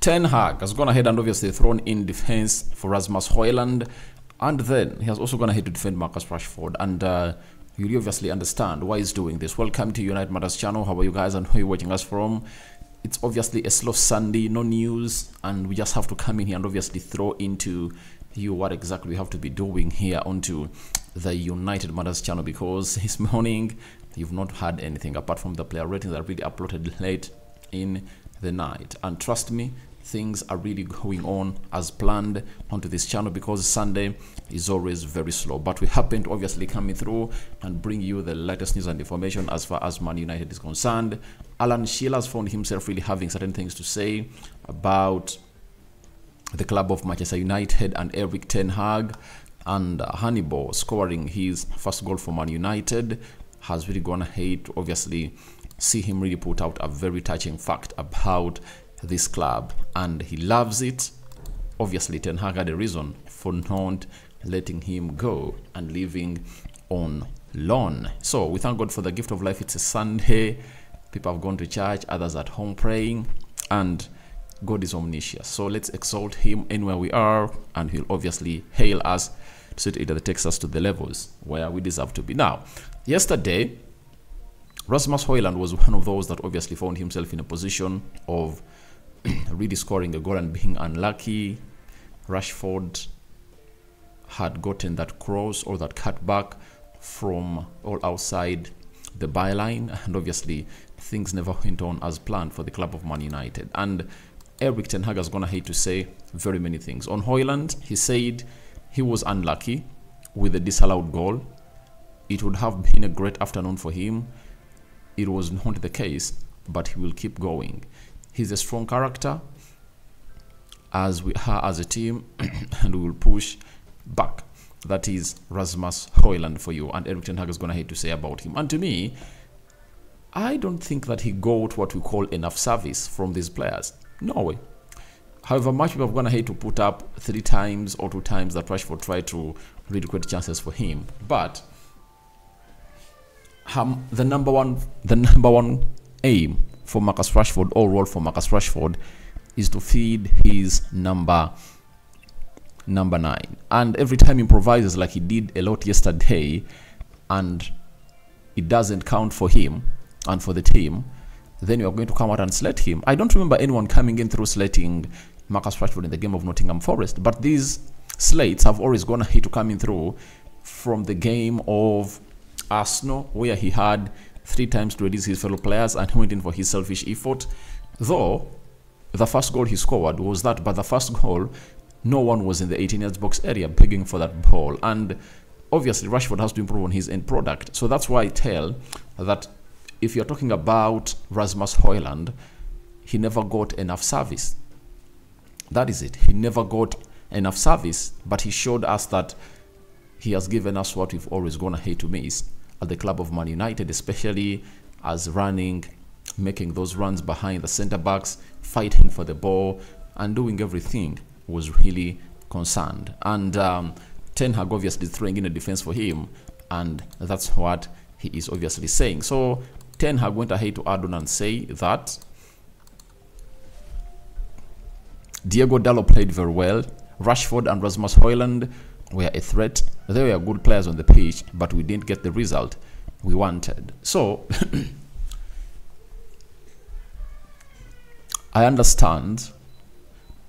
Ten Hag has gone ahead and obviously thrown in defense for Rasmus Hojlund, and then he has also gone ahead to defend Marcus Rashford, and you obviously understand why he's doing this. Welcome to United Matters channel. How are you guys and where are you watching us from? It's obviously a slow Sunday, no news, and we just have to come in here and obviously throw into you what exactly we have to be doing here onto the United Matters channel, because this morning you've not had anything apart from the player ratings that are really uploaded late in the night. And trust me, things are really going on as planned onto this channel, because Sunday is always very slow, but we happen to obviously coming through and bring you the latest news and information as far as Man United is concerned. Alan Shearer has found himself really having certain things to say about the club of Manchester United and Erik ten Hag, and Hannibal scoring his first goal for Man United has really gone ahead to obviously see him really put out a very touching fact about this club, and he loves it. Obviously ten Hag had a reason for not letting him go and leaving on loan. So we thank God for the gift of life. It's a Sunday, people have gone to church, others at home praying, and God is omniscient. So let's exalt him anywhere we are, and he'll obviously hail us to sit either takes us to the levels where we deserve to be. Now, yesterday Rasmus Hojlund was one of those that obviously found himself in a position of really scoring a goal and being unlucky. Rashford had gotten that cross or that cutback from all outside the byline, and obviously things never went on as planned for the club of Man United. And Erik ten Hag has gone ahead to say very many things. On Hojlund, he said he was unlucky with the disallowed goal. It would have been a great afternoon for him. It was not the case, but he will keep going. He's a strong character, as we are as a team, and we will push back. That is Rasmus Hojlund for you, and Erik ten Hag is going to have to say about him. And to me, I don't think that he got what we call enough service from these players. No way. However much we have gone ahead to put up 3 times or 2 times that Rashford tried to really create chances for him, but the number one aim for Marcus Rashford, or role for Marcus Rashford, is to feed his number 9. And every time he improvises like he did a lot yesterday, and it doesn't count for him and for the team, then you are going to come out and slate him. I don't remember anyone coming in through slating Marcus Rashford in the game of Nottingham Forest, but these slates have always gone ahead to come in through from the game of Arsenal, where he had 3 times to reduce his fellow players and he went in for his selfish effort. Though the first goal he scored was that, but the first goal, no one was in the 18 yards box area begging for that ball, and obviously Rashford has to improve on his end product. So that's why I tell that if you're talking about Rasmus Hojlund, he never got enough service. That is it. He never got enough service, but he showed us that he has given us what we've always gone ahead to miss at the club of Man United, especially as running, making those runs behind the centre backs, fighting for the ball, and doing everything was really concerned. And ten Hag obviously throwing in a defense for him, and that's what he is obviously saying. So ten Hag went ahead to add on and say that Diego Dalot played very well. Rashford and Rasmus Hojlund were a threat. They were good players on the pitch, but we didn't get the result we wanted. So I understand,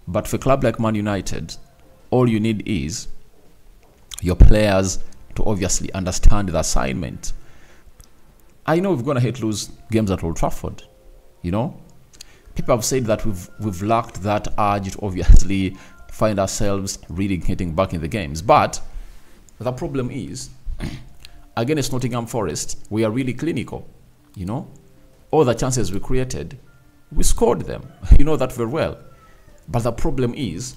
but for a club like Man United, all you need is your players to obviously understand the assignment. I know we've gone ahead to lose games at Old Trafford, you know. People have said that we've lacked that urge to obviously find ourselves really getting back in the games. But the problem is, against Nottingham Forest, we are really clinical, you know. All the chances we created, we scored them. You know that very well. But the problem is,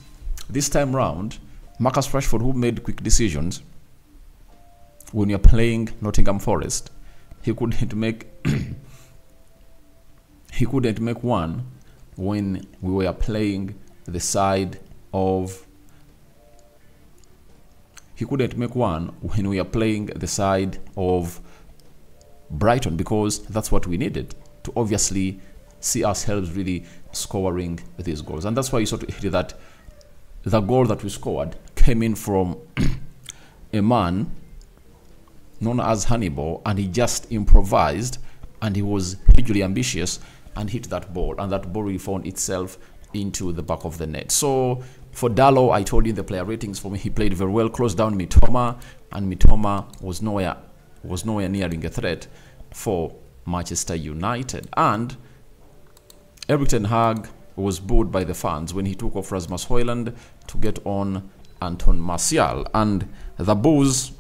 this time round, Marcus Rashford, who made quick decisions when you're playing Nottingham Forest, he couldn't make he couldn't make one when we were playing the side of Brighton, because that's what we needed to obviously see ourselves really scoring these goals. And that's why you saw that the goal that we scored came in from a man known as Hannibal, and he just improvised, and he was hugely ambitious and hit that ball, and that ball really found itself into the back of the net. So for Dalot, I told you in the player ratings, for me, he played very well, closed down Mitoma, and Mitoma was nowhere nearing a threat for Manchester United. And Erik ten Hag was booed by the fans when he took off Rasmus Hojlund to get on Anton Martial, and the boos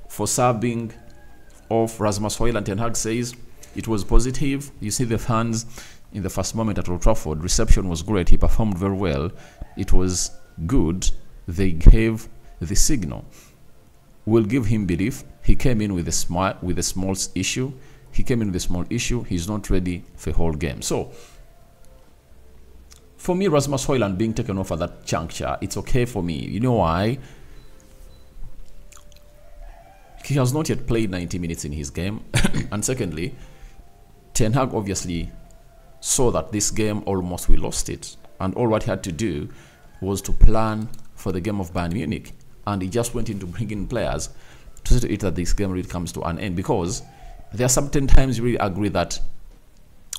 for subbing off Rasmus Hojlund, Ten Hag says it was positive. You see the fans in the first moment at Old Trafford, reception was great, he performed very well, it was good, they gave the signal. We'll give him belief. He came in with a small issue. He's not ready for a whole game. So for me, Rasmus Hojlund being taken off at that juncture, it's okay for me. You know why? He has not yet played 90 minutes in his game. And secondly, Ten Hag obviously saw that this game almost we lost it. And all what he had to do was to plan for the game of Bayern Munich. And he just went in to bring in players to see to it that this game really comes to an end. Because there are certain times you really agree that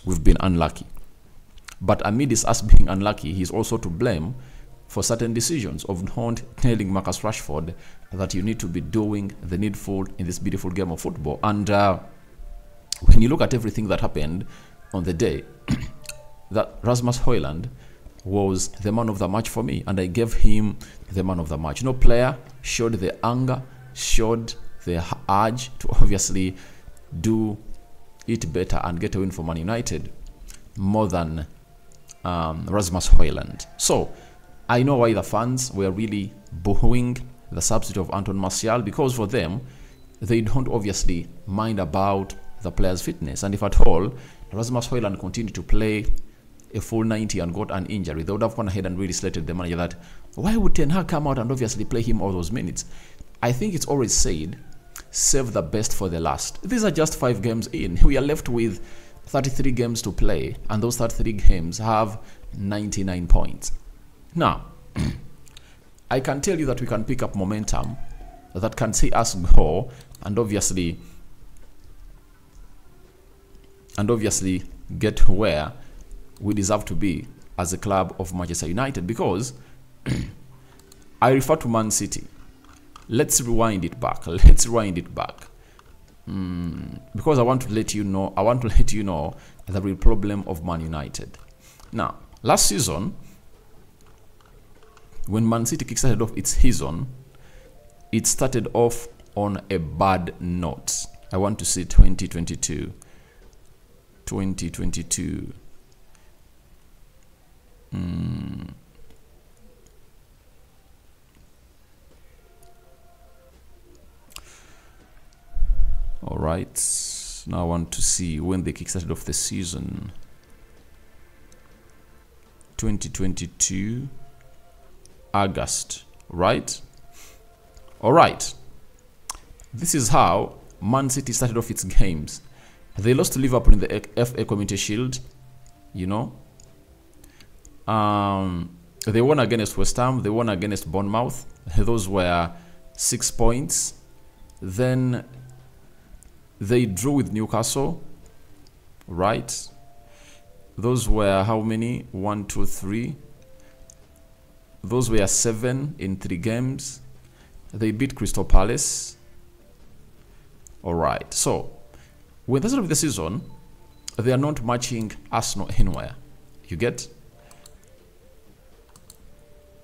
we've been unlucky. But amidst us being unlucky, he's also to blame for certain decisions of not telling Marcus Rashford that you need to be doing the needful in this beautiful game of football. And when you look at everything that happened on the day, that Rasmus Hojlund was the man of the match for me, and I gave him the man of the match. No player showed the anger, showed the urge to obviously do it better and get a win for Man United more than Rasmus Hojlund. So I know why the fans were really booing the substitute of Anton Martial, because for them, they don't obviously mind about the player's fitness. And if at all, Rasmus Hojlund continued to play a full 90 and got an injury, they would have gone ahead and really slated the manager that, why would Ten Hag come out and obviously play him all those minutes? I think it's always said, save the best for the last. These are just 5 games in. We are left with 33 games to play, and those 33 games have 99 points. Now, I can tell you that we can pick up momentum that can see us go and obviously get where we deserve to be as a club of Manchester United, because I refer to Man City. Let's rewind it back. Because I want to let you know the real problem of Man United. Now, last season, when Man City kickstarted off its season, it started off on a bad note. I want to say 2022. All right. Now I want to see when they kickstarted off the season. 2022 August, right? All right. This is how Man City started off its games. They lost to Liverpool in the FA Community Shield, you know. They won against West Ham. They won against Bournemouth. Those were 6 points. Then they drew with Newcastle, right? Those were how many? 1, 2, 3. Those were 7 in 3 games. They beat Crystal Palace. All right. So, when the start of the season, they are not matching Arsenal anywhere. You get?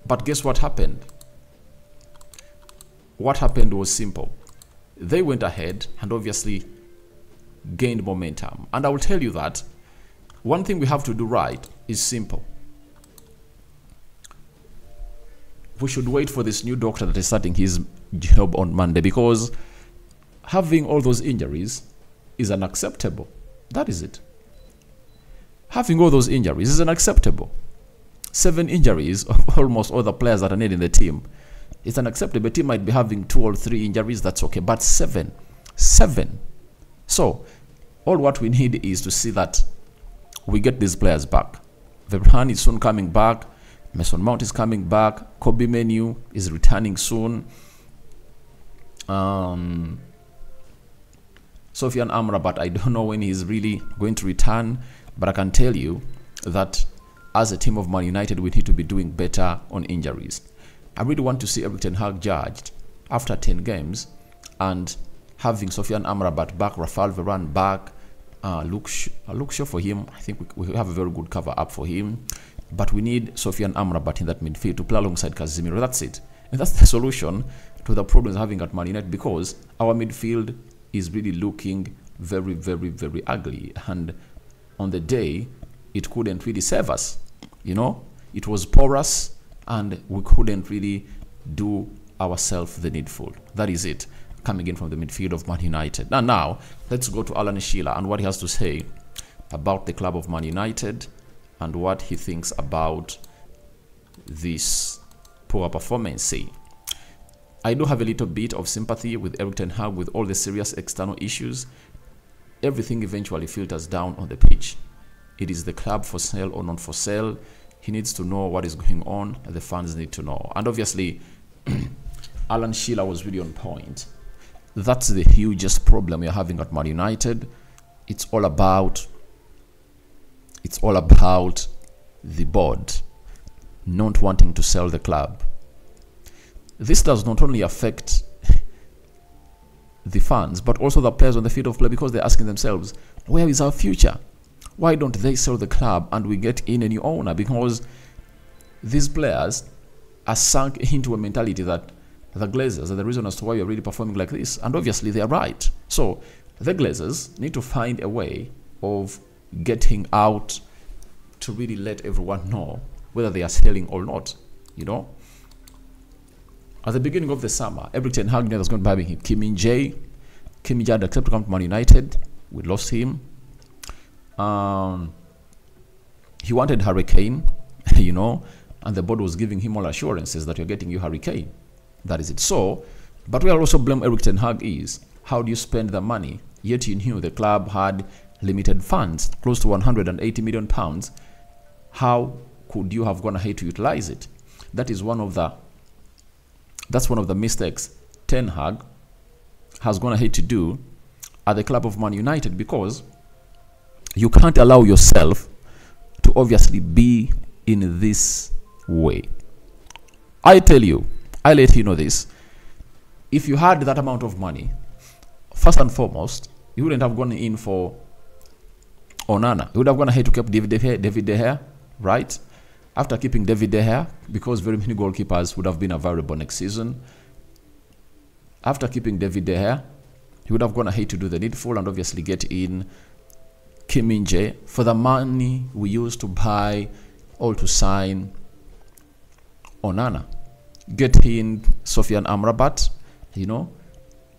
But guess what happened? What happened was simple. They went ahead and obviously gained momentum. And I will tell you that one thing we have to do right is simple. We should wait for this new doctor that is starting his job on Monday, because having all those injuries is unacceptable. That is it. Having all those injuries is unacceptable. 7 injuries of almost all the players that are needed in the team. It's unacceptable. A team might be having 2 or 3 injuries, that's okay. But 7. So, all what we need is to see that we get these players back. Varane is soon coming back. Mason Mount is coming back. Kobe Menu is returning soon. Sofian Amrabat, I don't know when he's really going to return, but I can tell you that as a team of Man United, we need to be doing better on injuries. I really want to see Erik ten Hag judged after 10 games and having Sofian Amrabat back, Rafael Varane back, Luke Shaw for him. I think we have a very good cover up for him, but we need Sofian Amrabat in that midfield to play alongside Casemiro. That's it. And that's the solution to the problems having at Man United, because our midfield is really looking very, very, very ugly. And on the day, it couldn't really save us. You know, it was porous and we couldn't really do ourselves the needful. That is it, coming in from the midfield of Man United. Now let's go to Alan Shearer and what he has to say about the club of Man United and what he thinks about this poor performance. See, I do have a little bit of sympathy with Erik ten Hag with all the serious external issues. Everything eventually filters down on the pitch. It is the club for sale or not for sale. He needs to know what is going on. The fans need to know. And obviously, Alan Shearer was really on point. That's the hugest problem we're having at Man United. It's all about the board not wanting to sell the club. This does not only affect the fans, but also the players on the field of play, because they're asking themselves, where is our future? Why don't they sell the club and we get in a new owner? Because these players are sunk into a mentality that the Glazers are the reason as to why you're really performing like this. And obviously they are right. So the Glazers need to find a way of getting out to really let everyone know whether they are selling or not. You know, at the beginning of the summer, Erik ten Hag was going to buy him Kim Min-jae. Kim Min-jae had accepted to come to Man United. We lost him. He wanted Harry Kane, you know, and the board was giving him all assurances that you're getting you Harry Kane. That is it. So, but we also blame Erik ten Hag is, how do you spend the money? Yet you knew the club had limited funds, close to 180 million pounds. How could you have gone ahead to utilize it? That's one of the mistakes Ten Hag has gone ahead to do at the club of Man United, because you can't allow yourself to obviously be in this way. I tell you, I let you know this. If you had that amount of money, first and foremost, you wouldn't have gone in for Onana. You would have gone ahead to keep David De Gea, right? After keeping David De Gea, because very many goalkeepers would have been available next season. After keeping David De Gea, he would have gone ahead to do the needful and obviously get in Kim Min-jae for the money we used to buy or to sign Onana. Get in Sofian Amrabat. You know,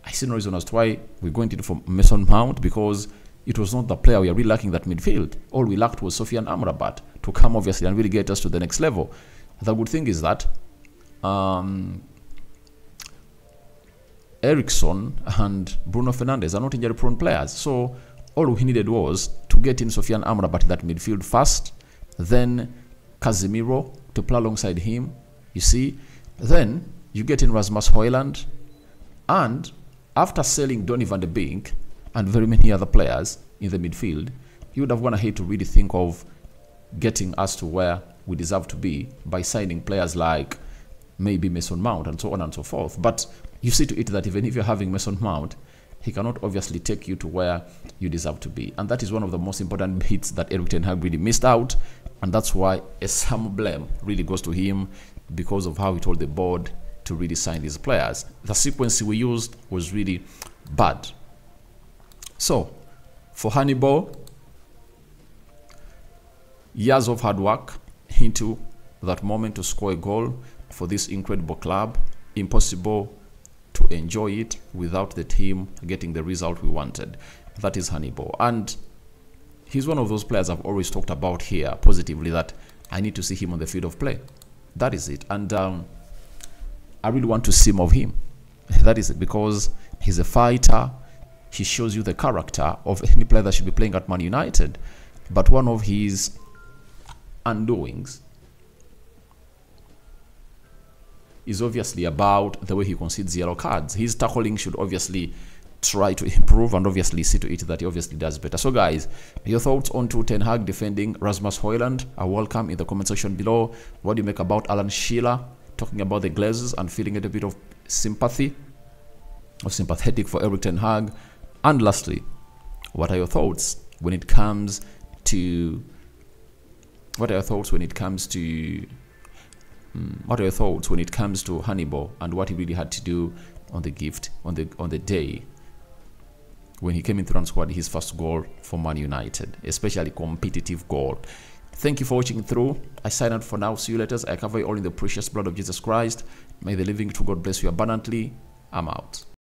I see no reason as to why we're going to do for Mason Mount, because it was not the player we are really lacking that midfield. All we lacked was Sofian Amrabat to come obviously and really get us to the next level. The good thing is that Eriksson and Bruno Fernandes are not injury prone players. So all we needed was to get in Sofian Amrabat in that midfield first, then Casemiro to play alongside him, you see. Then you get in Rasmus Hojlund, and after selling Donny van de Beek and very many other players in the midfield, you would have gone ahead to really think of getting us to where we deserve to be by signing players like maybe Mason Mount and so on and so forth. But you see to it that even if you're having Mason Mount, he cannot obviously take you to where you deserve to be. And that is one of the most important bits that Erik ten Hag really missed out. And that's why some blame really goes to him, because of how he told the board to really sign these players. The sequence we used was really bad. So, for Hannibal, years of hard work into that moment to score a goal for this incredible club. Impossible to enjoy it without the team getting the result we wanted. That is Hannibal. And he's one of those players I've always talked about here positively, that I need to see him on the field of play. That is it. And I really want to see more of him. That is it, because he's a fighter. He shows you the character of any player that should be playing at Man United. But one of his undoings is obviously about the way he concedes yellow cards. His tackling should obviously try to improve and obviously see to it that he obviously does better. So guys, your thoughts on to Ten Hag defending Rasmus Hojlund are welcome in the comment section below. What do you make about Alan Shearer talking about the Glazers and feeling a bit of sympathy or sympathetic for Eric Ten Hag? And lastly, what are your thoughts when it comes to Hannibal and what he really had to do on the day when he came into the squad, his first goal for Man United, especially competitive goal. Thank you for watching through. I sign out for now. See you later. I cover you all in the precious blood of Jesus Christ. May the living true God bless you abundantly. I'm out.